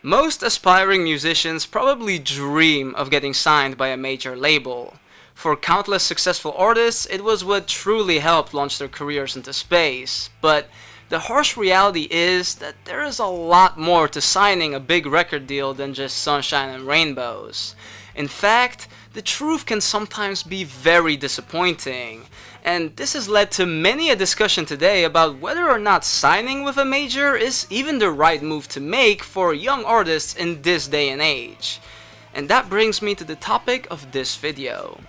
Most aspiring musicians probably dream of getting signed by a major label. For countless successful artists, it was what truly helped launch their careers into space. But the harsh reality is that there is a lot more to signing a big record deal than just sunshine and rainbows. In fact, the truth can sometimes be very disappointing. And this has led to many a discussion today about whether or not signing with a major is even the right move to make for young artists in this day and age. And that brings me to the topic of this video.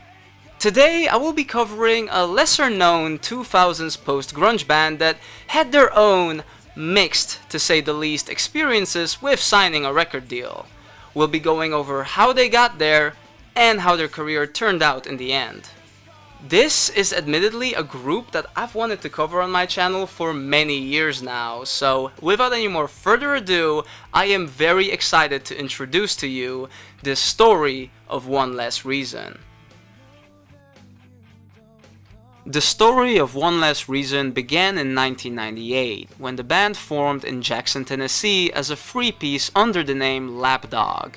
Today I will be covering a lesser known 2000s post-grunge band that had their own mixed, to say the least, experiences with signing a record deal. We'll be going over how they got there and how their career turned out in the end. This is admittedly a group that I've wanted to cover on my channel for many years now, so without any more further ado, I am very excited to introduce to you the story of One Less Reason. The story of One Less Reason began in 1998, when the band formed in Jackson, Tennessee as a free piece under the name Lapdog.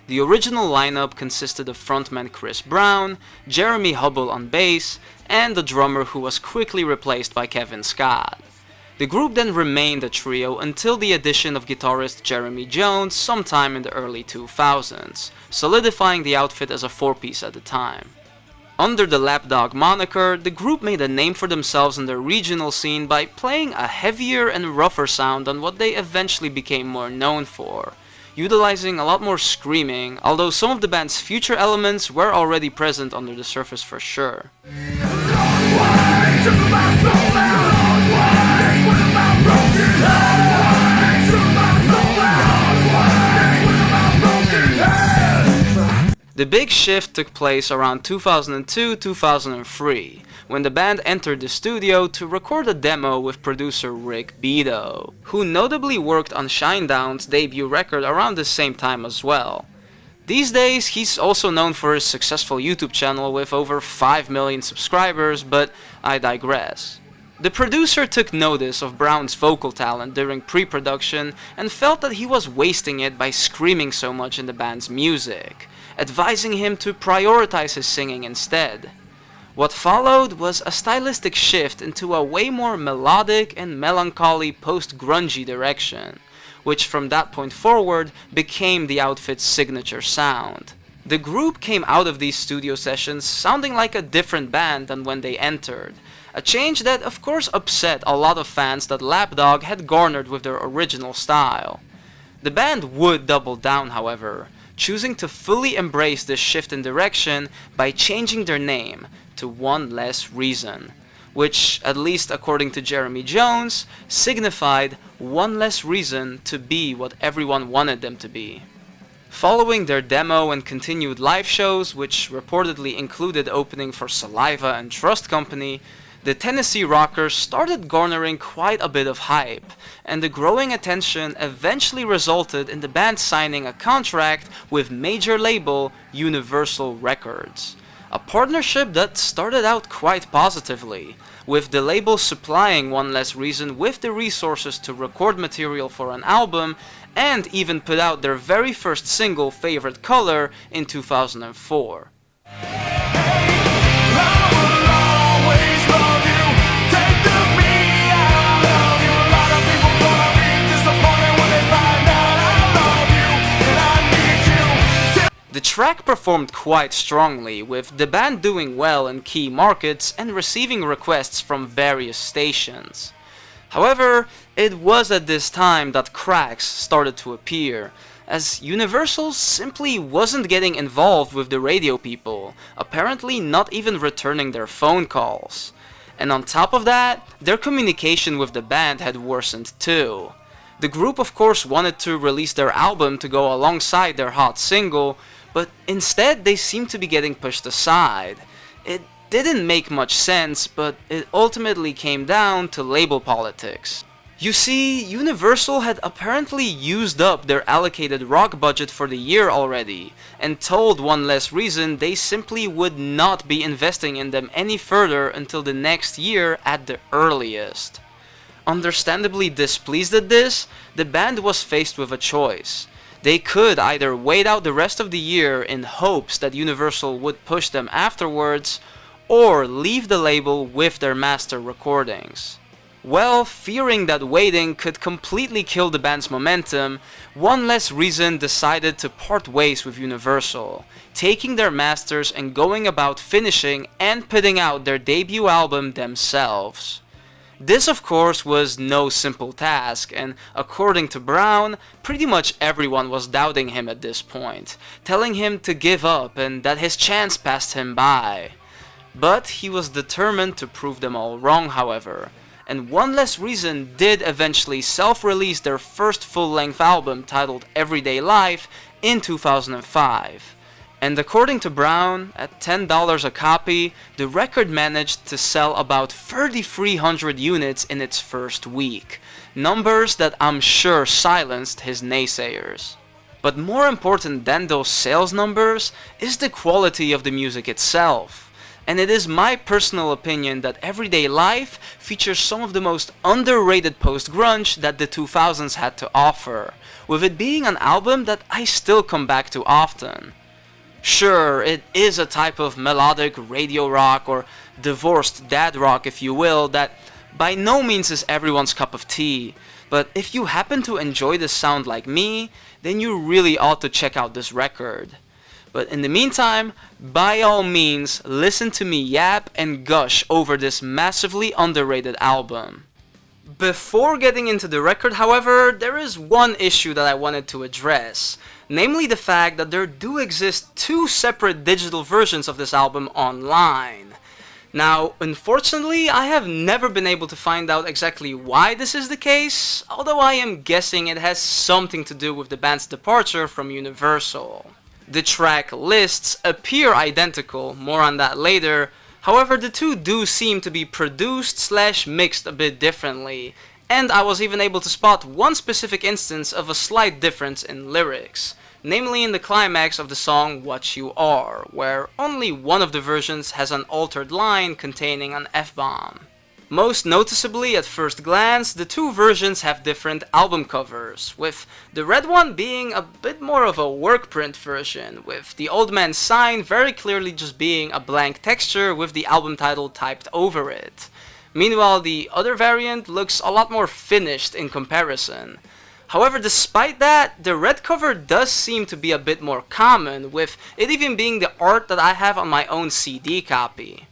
The original lineup consisted of frontman Chris Brown, Jeremy Hubble on bass, and the drummer who was quickly replaced by Kevin Scott. The group then remained a trio until the addition of guitarist Jeremy Jones sometime in the early 2000s, solidifying the outfit as a four-piece at the time. Under the Lapdog moniker, the group made a name for themselves in the regional scene by playing a heavier and rougher sound than what they eventually became more known for, utilizing a lot more screaming, although some of the band's future elements were already present under the surface for sure. The big shift took place around 2002-2003, when the band entered the studio to record a demo with producer Rick Beato, who notably worked on Shinedown's debut record around the same time as well. These days, he's also known for his successful YouTube channel with over 5 million subscribers, but I digress. The producer took notice of Brown's vocal talent during pre-production and felt that he was wasting it by screaming so much in the band's music, advising him to prioritize his singing instead. What followed was a stylistic shift into a way more melodic and melancholy post-grungy direction, which from that point forward became the outfit's signature sound. The group came out of these studio sessions sounding like a different band than when they entered, a change that of course upset a lot of fans that Lapdog had garnered with their original style. The band would double down, however, choosing to fully embrace this shift in direction by changing their name to One Less Reason, which, at least according to Jeremy Jones, signified one less reason to be what everyone wanted them to be. Following their demo and continued live shows, which reportedly included opening for Saliva and Trust Company, the Tennessee rockers started garnering quite a bit of hype, and the growing attention eventually resulted in the band signing a contract with major label Universal Records. A partnership that started out quite positively, with the label supplying One Less Reason with the resources to record material for an album and even put out their very first single, Favorite Color, in 2004. The track performed quite strongly, with the band doing well in key markets and receiving requests from various stations. However, it was at this time that cracks started to appear, as Universal simply wasn't getting involved with the radio people, apparently not even returning their phone calls. And on top of that, their communication with the band had worsened too. The group of course wanted to release their album to go alongside their hot single, but instead they seemed to be getting pushed aside. It didn't make much sense, but it ultimately came down to label politics. You see, Universal had apparently used up their allocated rock budget for the year already, and told One Less Reason they simply would not be investing in them any further until the next year at the earliest. Understandably displeased at this, the band was faced with a choice: They could either wait out the rest of the year in hopes that Universal would push them afterwards, or leave the label with their master recordings. Well, fearing that waiting could completely kill the band's momentum, One Less Reason decided to part ways with Universal, taking their masters and going about finishing and putting out their debut album themselves. This of course was no simple task, and according to Brown, pretty much everyone was doubting him at this point, telling him to give up and that his chance passed him by. But he was determined to prove them all wrong, however, and One Less Reason did eventually self-release their first full-length album titled Everyday Life in 2005. And according to Brown, at $10 a copy, the record managed to sell about 3,300 units in its first week, numbers that I'm sure silenced his naysayers. But more important than those sales numbers is the quality of the music itself. And it is my personal opinion that Everyday Life features some of the most underrated post-grunge that the 2000s had to offer, with it being an album that I still come back to often. Sure, it is a type of melodic radio rock or divorced dad rock if you will, that by no means is everyone's cup of tea, but if you happen to enjoy the sound like me, then you really ought to check out this record. But in the meantime, by all means, listen to me yap and gush over this massively underrated album. Before getting into the record, however, there is one issue that I wanted to address, namely the fact that there do exist two separate digital versions of this album online. Now, unfortunately, I have never been able to find out exactly why this is the case, although I am guessing it has something to do with the band's departure from Universal. The track lists appear identical, more on that later, however the two do seem to be produced/mixed a bit differently, and I was even able to spot one specific instance of a slight difference in lyrics, namely in the climax of the song What You Are, where only one of the versions has an altered line containing an F-bomb. Most noticeably, at first glance, the two versions have different album covers, with the red one being a bit more of a work print version, with the old man's sign very clearly just being a blank texture with the album title typed over it. Meanwhile, the other variant looks a lot more finished in comparison. However, despite that, the red cover does seem to be a bit more common, with it even being the art that I have on my own CD copy.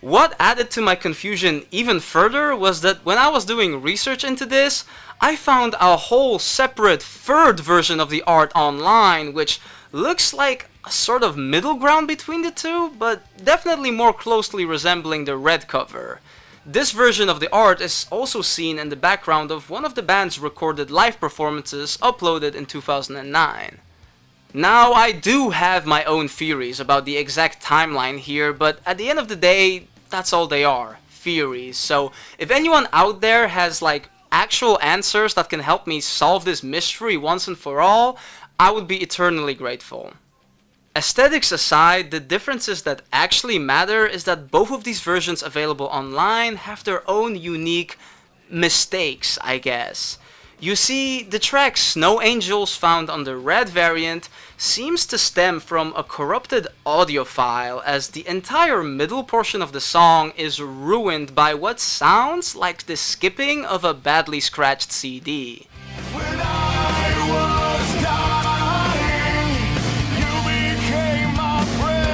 What added to my confusion even further was that when I was doing research into this, I found a whole separate third version of the art online, which looks like a sort of middle ground between the two, but definitely more closely resembling the red cover. This version of the art is also seen in the background of one of the band's recorded live performances uploaded in 2009. Now, I do have my own theories about the exact timeline here, but at the end of the day, that's all they are, theories. So if anyone out there has actual answers that can help me solve this mystery once and for all, I would be eternally grateful. Aesthetics aside, the differences that actually matter is that both of these versions available online have their own unique mistakes, I guess. You see, the track Snow Angels found on the red variant seems to stem from a corrupted audio file, as the entire middle portion of the song is ruined by what sounds like the skipping of a badly scratched CD. When I was dying, you became my breath.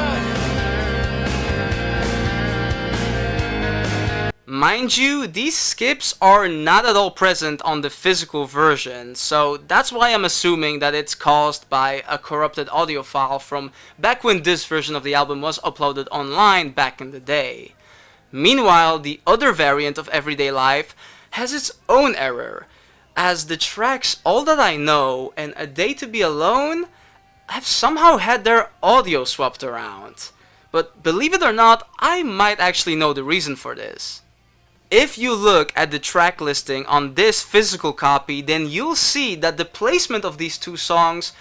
Mind you, these skips are not at all present on the physical version, so that's why I'm assuming that it's caused by a corrupted audio file from back when this version of the album was uploaded online back in the day. Meanwhile, the other variant of Everyday Life has its own error, as the tracks All That I Know and A Day to Be Alone have somehow had their audio swapped around. But believe it or not, I might actually know the reason for this. If you look at the track listing on this physical copy, then you'll see that the placement of these two songs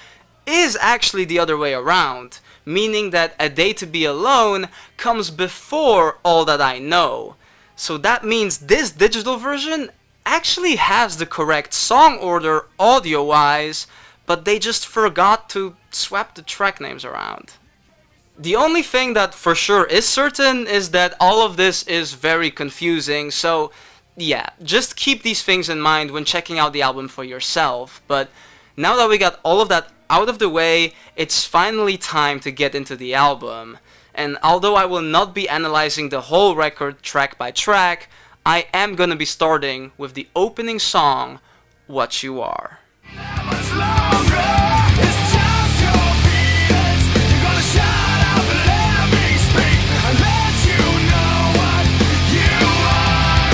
is actually the other way around, meaning that A Day to Be Alone comes before All That I Know. So that means this digital version actually has the correct song order audio-wise, but they just forgot to swap the track names around. The only thing that for sure is certain is that all of this is very confusing, so yeah, just keep these things in mind when checking out the album for yourself. But now that we got all of that out of the way, it's finally time to get into the album. And although I will not be analyzing the whole record track by track, I am gonna be starting with the opening song, What You Are. Much longer. It's just your feelings. You're gonna shut up and let me speak. I let you know what you are.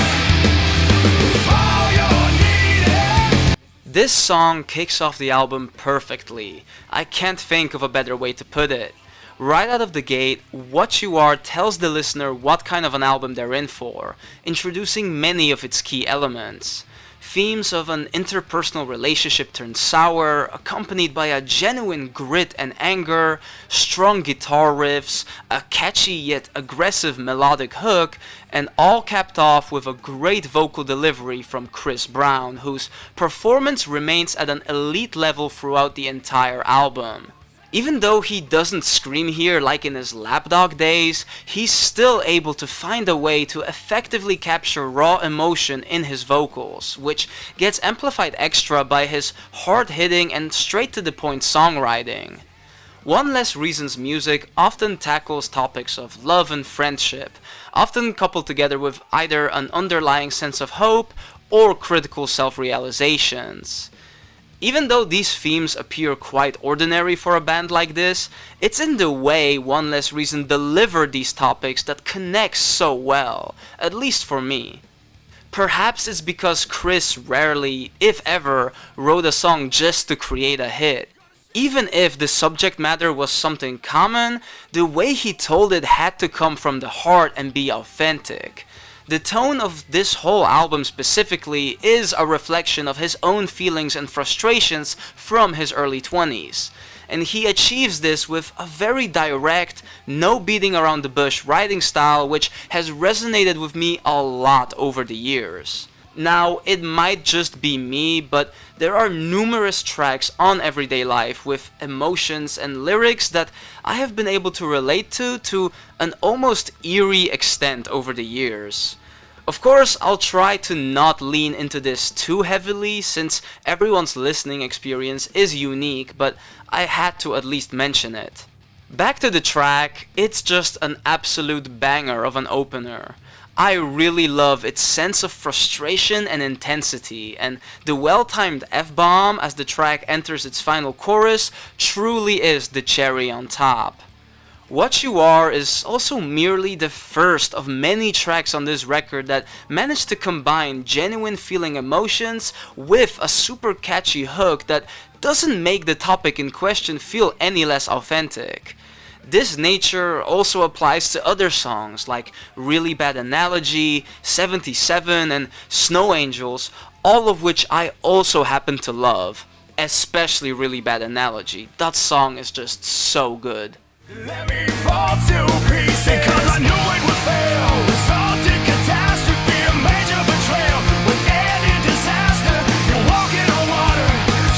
If all you're needing. This song kicks off the album perfectly. I can't think of a better way to put it. Right out of the gate, What You Are tells the listener what kind of an album they're in for, introducing many of its key elements. Themes of an interpersonal relationship turned sour, accompanied by a genuine grit and anger, strong guitar riffs, a catchy yet aggressive melodic hook, and all capped off with a great vocal delivery from Chris Brown, whose performance remains at an elite level throughout the entire album. Even though he doesn't scream here like in his Lapdog days, he's still able to find a way to effectively capture raw emotion in his vocals, which gets amplified extra by his hard-hitting and straight-to-the-point songwriting. One Less Reason's music often tackles topics of love and friendship, often coupled together with either an underlying sense of hope or critical self-realizations. Even though these themes appear quite ordinary for a band like this, it's in the way One Less Reason delivered these topics that connects so well, at least for me. Perhaps it's because Chris rarely, if ever, wrote a song just to create a hit. Even if the subject matter was something common, the way he told it had to come from the heart and be authentic. The tone of this whole album specifically is a reflection of his own feelings and frustrations from his early 20s. And he achieves this with a very direct, no beating around the bush writing style which has resonated with me a lot over the years. Now, it might just be me, but there are numerous tracks on Everyday Life with emotions and lyrics that I have been able to relate to an almost eerie extent over the years. Of course, I'll try to not lean into this too heavily since everyone's listening experience is unique, but I had to at least mention it. Back to the track, it's just an absolute banger of an opener. I really love its sense of frustration and intensity, and the well-timed F-bomb as the track enters its final chorus truly is the cherry on top. What You Are is also merely the first of many tracks on this record that managed to combine genuine feeling emotions with a super catchy hook that doesn't make the topic in question feel any less authentic. This nature also applies to other songs like Really Bad Analogy, 77 and Snow Angels, all of which I also happen to love, especially Really Bad Analogy. That song is just so good. Let me fall to pieces, 'cause I knew it would fail. Resulting catastrophe, a major betrayal. With ending disaster, you're walking on water,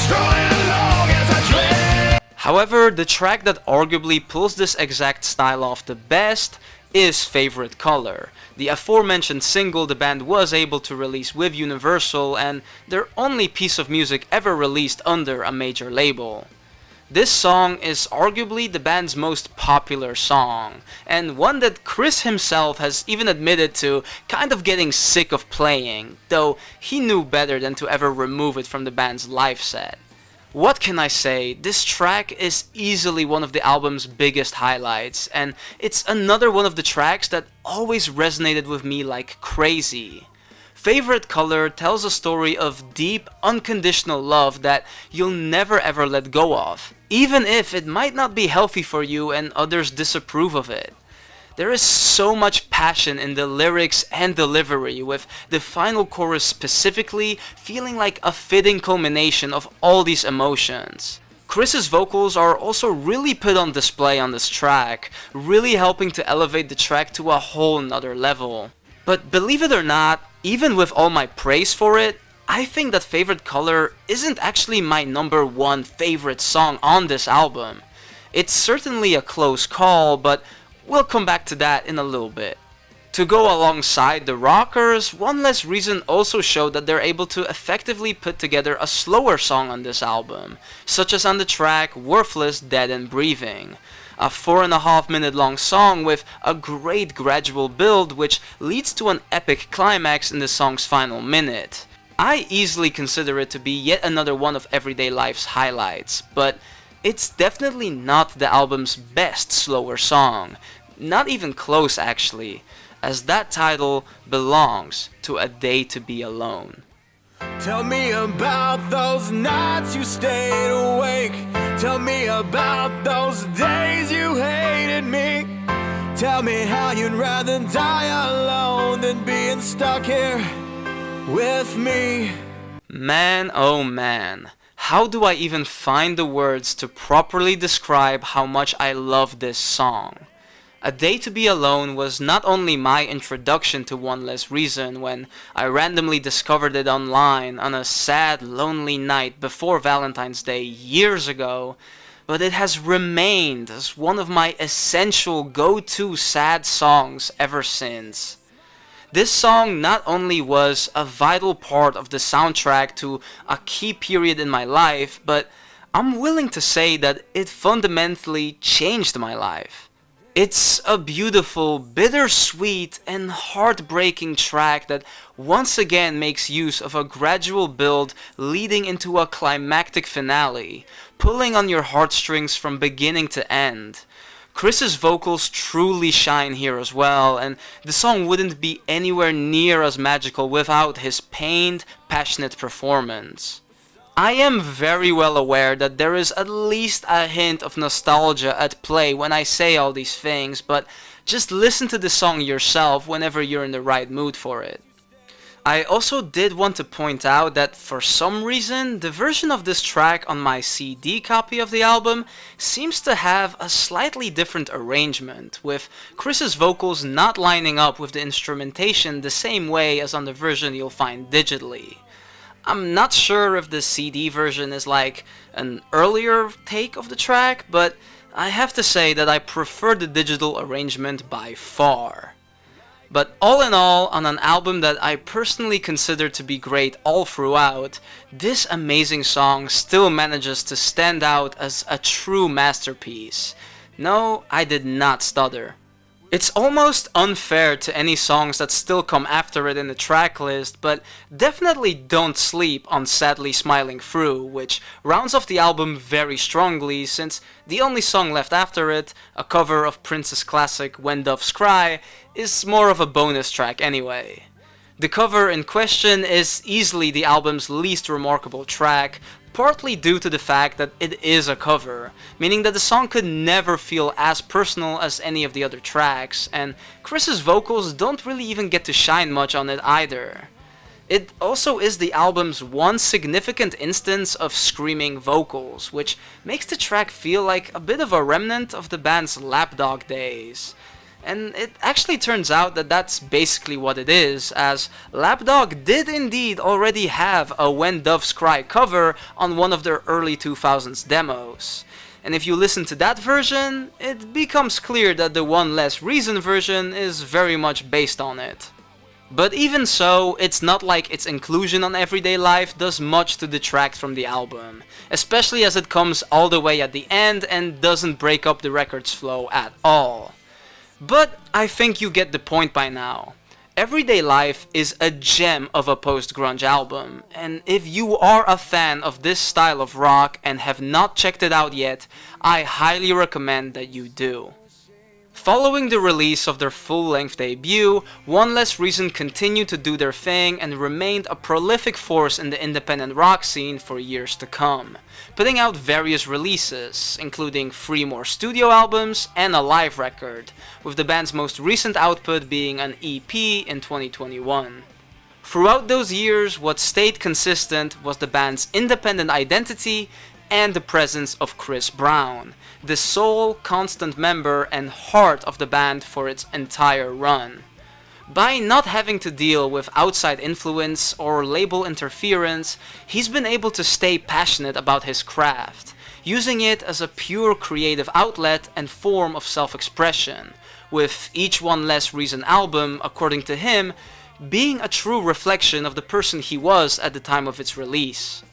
strolling along as I dread. However, the track that arguably pulls this exact style off the best is Favorite Color, the aforementioned single the band was able to release with Universal and their only piece of music ever released under a major label. This song is arguably the band's most popular song, and one that Chris himself has even admitted to kind of getting sick of playing, though he knew better than to ever remove it from the band's live set. What can I say, this track is easily one of the album's biggest highlights, and it's another one of the tracks that always resonated with me like crazy. Favorite Color tells a story of deep, unconditional love that you'll never ever let go of, even if it might not be healthy for you and others disapprove of it. There is so much passion in the lyrics and delivery, with the final chorus specifically feeling like a fitting culmination of all these emotions. Chris's vocals are also really put on display on this track, really helping to elevate the track to a whole nother level. But believe it or not, even with all my praise for it, I think that Favorite Color isn't actually my number one favorite song on this album. It's certainly a close call, but we'll come back to that in a little bit. To go alongside the rockers, One Less Reason also showed that they're able to effectively put together a slower song on this album, such as on the track Worthless, Dead and Breathing. A 4.5 minute long song with a great gradual build which leads to an epic climax in the song's final minute. I easily consider it to be yet another one of Everyday Life's highlights, but it's definitely not the album's best slower song. Not even close actually, as that title belongs to A Day to Be Alone. Tell me about those nights you stayed awake. Tell me about those days you hated me. Tell me how you'd rather die alone than being stuck here with me. Man, oh man, how do I even find the words to properly describe how much I love this song? A Day to Be Alone was not only my introduction to One Less Reason when I randomly discovered it online on a sad, lonely night before Valentine's Day years ago, but it has remained as one of my essential go-to sad songs ever since. This song not only was a vital part of the soundtrack to a key period in my life, but I'm willing to say that it fundamentally changed my life. It's a beautiful, bittersweet, and heartbreaking track that once again makes use of a gradual build leading into a climactic finale, pulling on your heartstrings from beginning to end. Chris's vocals truly shine here as well, and the song wouldn't be anywhere near as magical without his pained, passionate performance. I am very well aware that there is at least a hint of nostalgia at play when I say all these things, but just listen to the song yourself whenever you're in the right mood for it. I also did want to point out that for some reason, the version of this track on my CD copy of the album seems to have a slightly different arrangement, with Chris's vocals not lining up with the instrumentation the same way as on the version you'll find digitally. I'm not sure if the CD version is like an earlier take of the track, but I have to say that I prefer the digital arrangement by far. But all in all, on an album that I personally consider to be great all throughout, this amazing song still manages to stand out as a true masterpiece. No, I did not stutter. It's almost unfair to any songs that still come after it in the track list, but definitely don't sleep on Sadly Smiling Through, which rounds off the album very strongly since the only song left after it, a cover of Prince's classic When Doves Cry, is more of a bonus track anyway. The cover in question is easily the album's least remarkable track, partly due to the fact that it is a cover, meaning that the song could never feel as personal as any of the other tracks, and Chris's vocals don't really even get to shine much on it either. It also is the album's one significant instance of screaming vocals, which makes the track feel like a bit of a remnant of the band's Lapdog days. And it actually turns out that that's basically what it is, as Lapdog did indeed already have a When Doves Cry cover on one of their early 2000s demos. And if you listen to that version, it becomes clear that the One Less Reason version is very much based on it. But even so, it's not like its inclusion on Everyday Life does much to detract from the album, especially as it comes all the way at the end and doesn't break up the record's flow at all. But I think you get the point by now. Everyday Life is a gem of a post-grunge album, and if you are a fan of this style of rock and have not checked it out yet, I highly recommend that you do. Following the release of their full-length debut, One Less Reason continued to do their thing and remained a prolific force in the independent rock scene for years to come, putting out various releases, including 3 more studio albums and a live record, with the band's most recent output being an EP in 2021. Throughout those years, what stayed consistent was the band's independent identity and the presence of Chris Brown, the sole constant member and heart of the band for its entire run. By not having to deal with outside influence or label interference, he's been able to stay passionate about his craft, using it as a pure creative outlet and form of self-expression, with each One Less Reason album, according to him, being a true reflection of the person he was at the time of its release.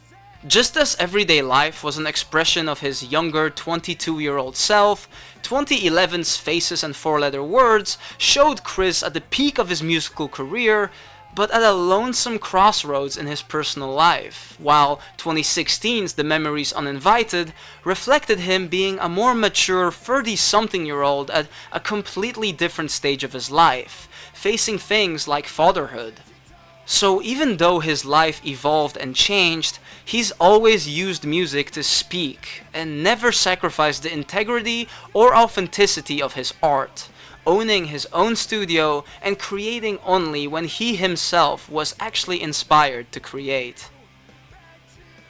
Just as Everyday Life was an expression of his younger 22-year-old self, 2011's Faces and Four-Letter Words showed Chris at the peak of his musical career, but at a lonesome crossroads in his personal life, while 2016's The Memories Uninvited reflected him being a more mature 30-something-year-old at a completely different stage of his life, facing things like fatherhood. So even though his life evolved and changed, he's always used music to speak and never sacrificed the integrity or authenticity of his art, owning his own studio and creating only when he himself was actually inspired to create.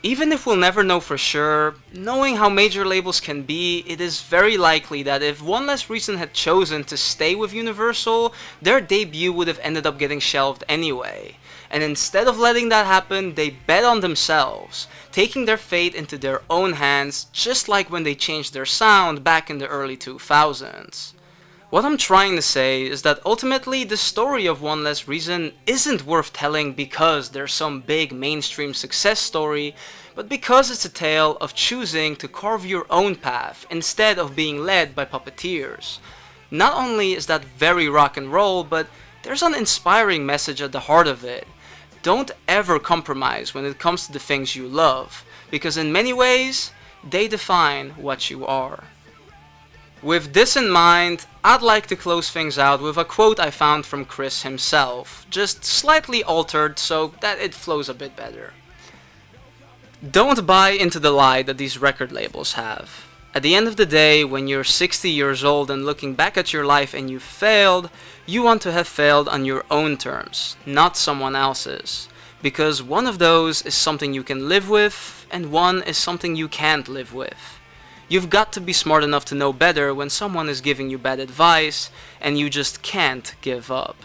Even if we'll never know for sure, knowing how major labels can be, it is very likely that if One Less Reason had chosen to stay with Universal, their debut would have ended up getting shelved anyway. And instead of letting that happen, they bet on themselves, taking their fate into their own hands, just like when they changed their sound back in the early 2000s. What I'm trying to say is that ultimately the story of One Less Reason isn't worth telling because there's some big mainstream success story, but because it's a tale of choosing to carve your own path instead of being led by puppeteers. Not only is that very rock and roll, but there's an inspiring message at the heart of it. Don't ever compromise when it comes to the things you love, because in many ways, they define what you are. With this in mind, I'd like to close things out with a quote I found from Chris himself, just slightly altered so that it flows a bit better. Don't buy into the lie that these record labels have. At the end of the day, when you're 60 years old and looking back at your life and you failed, you want to have failed on your own terms, not someone else's. Because one of those is something you can live with, and one is something you can't live with. You've got to be smart enough to know better when someone is giving you bad advice, and you just can't give up.